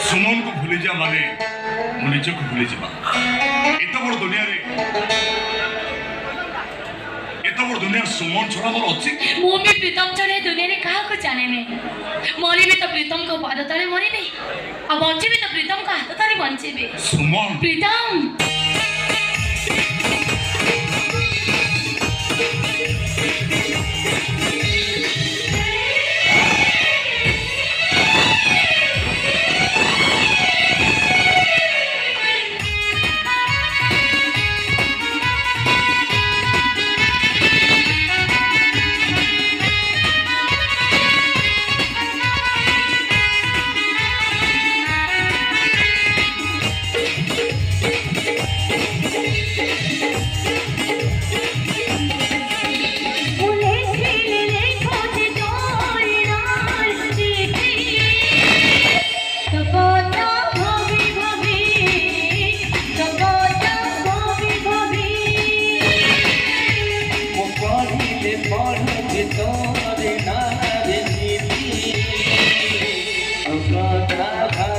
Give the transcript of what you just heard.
सुमन को भूली जा माने मु निज को भूली जा एत बड़ दुनिया रे एत बड़ दुनिया सुमन छोड़ा मोर अछि मु भी प्रीतम छड़े दुनिया रे काहा को जाने ने मरी भी तो प्रीतम को पाद तले मरी भी अब बंचे भी तो प्रीतम को हाथ तले बंचे भी सुमन प्रीतम Thank you.